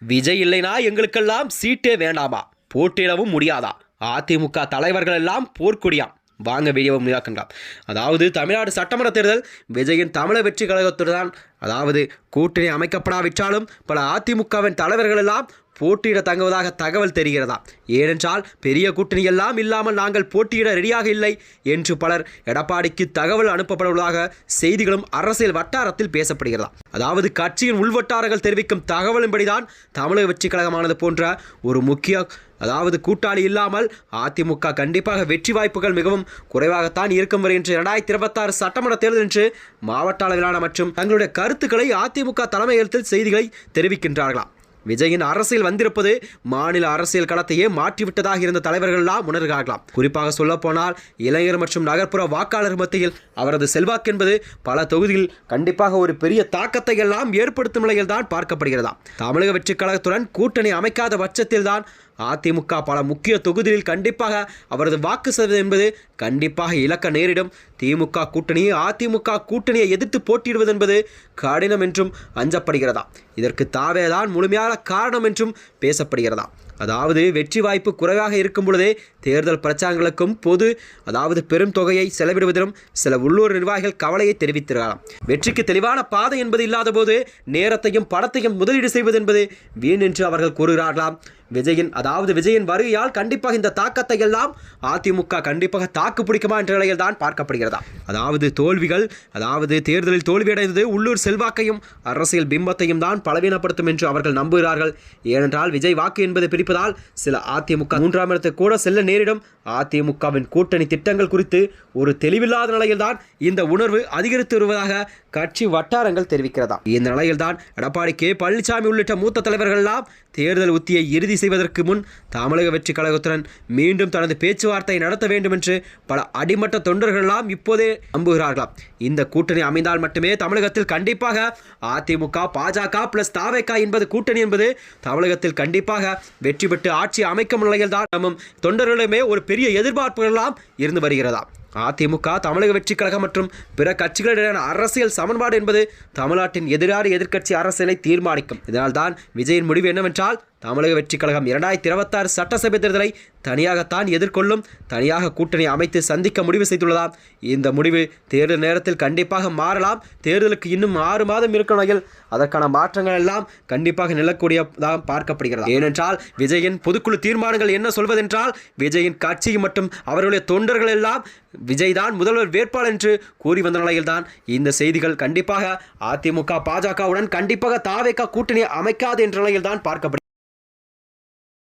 விஜய் இல்லைனா எங்களுக்கெல்லாம் சீட்டே வேண்டாமா, போட்டியிடவும் முடியாதா, அதிமுக தலைவர்கள் எல்லாம் போர்க்கொடியாம். வாங்க வீடியோவை முயற்கலாம். அதாவது தமிழ்நாடு சட்டமன்ற தேர்தல் விஜயின் தமிழக வெற்றி கழகத்துடன் அதாவது கூட்டணி அமைக்கப்படாவிட்டாலும் பல அதிமுகவின் தலைவர்கள் எல்லாம் போட்டியிட தங்குவதாக தகவல் தெரிகிறதா. ஏனென்றால் பெரிய கூட்டணி எல்லாம் இல்லாமல் நாங்கள் போட்டியிட ரெடியாக இல்லை என்று பலர் எடப்பாடிக்கு தகவல் அனுப்பப்படுவதாக செய்திகளும் அரசியல் வட்டாரத்தில் பேசப்படுகிறதா. அதாவது கட்சியின் உள்வட்டாரங்கள் தெரிவிக்கும் தகவலின்படிதான் தமிழக வெற்றி கழகமானது போன்ற ஒரு முக்கிய கூட்டாளி இல்லாமல் அதிமுக கண்டிப்பாக வெற்றி வாய்ப்புகள் மிகவும் குறைவாகத்தான் இருக்கும் வரை என்று 2026 சட்டமன்ற தேர்தல் என்று மாவட்ட அளவிலான மற்றும் தங்களுடைய கருத்துக்களை அதிமுக தலைமையகத்தில் செய்திகளை தெரிவிக்கின்றார்களாம். விஜயின் அரசியல் வந்திருப்பது மாநில அரசியல் களத்தையே மாற்றிவிட்டதாக இருந்த தலைவர்கள் எல்லாம் உணர்கிறார்களாம். குறிப்பாக சொல்லப்போனால் இளைஞர் மற்றும் நகர்ப்புற வாக்காளர் மத்தியில் அவரது செல்வாக்கு என்பது பல தொகுதியில் கண்டிப்பாக ஒரு பெரிய தாக்கத்தை எல்லாம் ஏற்படுத்தும் நிலையில் தான் பார்க்கப்படுகிறதா. தமிழக வெற்றி கழகத்துடன் கூட்டணி அமைக்காத பட்சத்தில் தான் அதிமுக பல முக்கிய தொகுதிகளில் கண்டிப்பாக அவரது வாக்கு சதவீதம் என்பது கண்டிப்பாக இழக்க நேரிடும். திமுக கூட்டணியை அதிமுக கூட்டணியை எதிர்த்து போட்டியிடுவது என்பது கடினம் என்றும் அஞ்சப்படுகிறதா. இதற்கு தாவேதான் முழுமையான காரணம் என்றும் பேசப்படுகிறதா. அதாவது வெற்றி வாய்ப்பு குறைவாக இருக்கும் பொழுதே தேர்தல் பிரச்சாரங்களுக்கும் பெரும் தொகையை செலவிடுவதிலும் சில உள்ளூர் நிர்வாகிகள் கவலையை தெரிவித்திருக்கலாம். வெற்றிக்கு தெளிவான பாதை என்பது இல்லாத போது நேரத்தையும் பணத்தையும் முதலீடு செய்வது என்பது வீண் என்று அவர்கள் கூறுகிறார்களாம். விஜயின் வருகையால் கண்டிப்பாக இந்த தாக்கத்தை எல்லாம் அதிமுக கண்டிப்பாக தாக்கு பிடிக்குமா என்ற நிலையில் தான் பார்க்கப்படுகிறதா. தேர்தலில் தோல்வியடைந்தது உள்ளூர் செல்வாக்கையும் அரசியல் பிம்பத்தையும் தான் பலவீனப்படுத்தும் என்று அவர்கள் நம்புகிறார்கள். ஏனென்றால் விஜய் வாக்கு என்பது பிரிப்பதால் சில அதிமுக 3ஆம் இடத்தை கூட செல்ல நேரிடும். அதிமுகவின் கூட்டணி திட்டங்கள் குறித்து ஒரு தெளிவில்லாத நிலையில்தான் இந்த உணர்வு அதிகரித்து வருவதாக கட்சி வட்டாரங்கள் தெரிவிக்கிறதா. இந்த நிலையில்தான் எடப்பாடி கே பழனிசாமி உள்ளிட்ட மூத்த தலைவர்கள் எல்லாம் தேர்தல் உத்தியை இறுதி செய்வதற்கு முன் தமிழக வெற்றி கழகத்துடன் மீண்டும் தனது பேச்சுவார்த்தை நடத்த வேண்டும் என்று பல அடிமட்ட தொண்டர்கள் எல்லாம் இப்போதே நம்புகிறார்களாம். இந்த கூட்டணி அமைந்தால் மட்டுமே தமிழகத்தில் கண்டிப்பாக அதிமுக பாஜக பிளஸ் தாவேகா என்பது கூட்டணி என்பது தமிழகத்தில் கண்டிப்பாக வெற்றி பெற்று ஆட்சி அமைக்கும் நிலையில் தான் நம்ம தொண்டர்களிடமே ஒரு பெரிய எதிர்பார்ப்புகள் எல்லாம் இருந்து வருகிறதா. அதிமுக தமிழக வெற்றி கழகம் மற்றும் பிற கட்சிகளிடையான அரசியல் சமன்பாடு என்பது தமிழ்நாட்டின் எதிர்க்கட்சி அரசியலை தீர்மானிக்கும். இதனால்தான் விஜயின் முடிவு என்னவென்றால் தமிழக வெற்றி கழகம் 2026 சட்டசபை தேர்தலை தனியாகத்தான் எதிர்கொள்ளும், தனியாக கூட்டணி அமைத்து சந்திக்க முடிவு செய்துள்ளதாம். இந்த முடிவு தேர்தல் நேரத்தில் கண்டிப்பாக மாறலாம். தேர்தலுக்கு இன்னும் 6 மாதம் இருக்கும் வகையில் அதற்கான மாற்றங்கள் எல்லாம் கண்டிப்பாக நிலக்கூடியதாக பார்க்கப்படுகிறது. ஏனென்றால் விஜயின் பொதுக்குழு தீர்மானங்கள் என்ன சொல்வதென்றால் விஜயின் கட்சி மற்றும் அவர்களுடைய தொண்டர்கள் எல்லாம் விஜய் தான் முதல்வர் வேட்பாளர் என்று கூறி வந்த நிலையில்தான் இந்த செய்திகள் கண்டிப்பாக அதிமுக பாஜகவுடன் கண்டிப்பாக தாவேகா கூட்டணி அமைக்காது என்ற நிலையில் தான் பார்க்கப்படுகிறது.